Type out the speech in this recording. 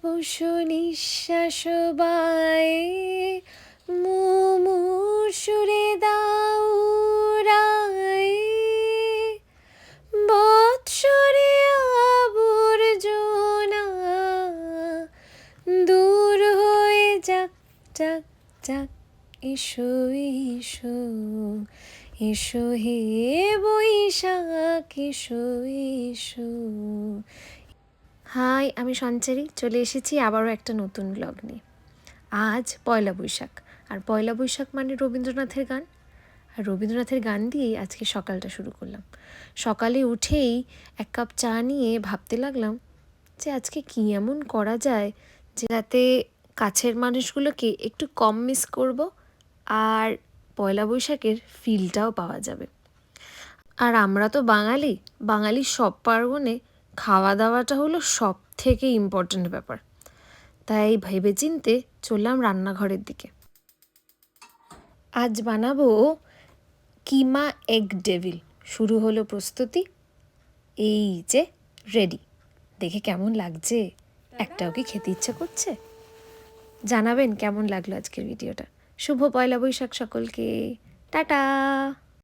পশু নিঃশ্বাস বায়ে মুমূর্ষুরে দাউরায়ে বৎসরে আবর্জনা দূর হয়ে যাক যাক যাক এসো এসো এসো হে বৈশাখ এসো এসো। হাই, আমি সঞ্চারী, চলে এসেছি আবারও একটা নতুন ব্লগ নিয়ে। আজ পয়লা বৈশাখ, আর পয়লা বৈশাখ মানে রবীন্দ্রনাথের গান, আর রবীন্দ্রনাথের গান দিয়েই আজকে সকালটা শুরু করলাম। সকালে উঠেই এক কাপ চা নিয়ে ভাবতে লাগলাম যে আজকে কী এমন করা যায় যাতে কাছের মানুষগুলোকে একটু কম মিস করব আর পয়লা বৈশাখের ফিলটাও পাওয়া যাবে। আর আমরা তো বাঙালি সব পার্বণে খাওয়া দাওয়াটা হলো সব থেকে ইম্পর্ট্যান্ট ব্যাপার। তাই ভেবেচিন্তে চললাম রান্নাঘরের দিকে। আজ বানাবো কিমা এগ ডেভিল। শুরু হলো প্রস্তুতি, এই যে রেডি। দেখে কেমন লাগছে? একটাও কি খেতে ইচ্ছা করছে? জানাবেন কেমন লাগলো আজকের ভিডিওটা। শুভ পয়লা বৈশাখ সকলকে, টাটা।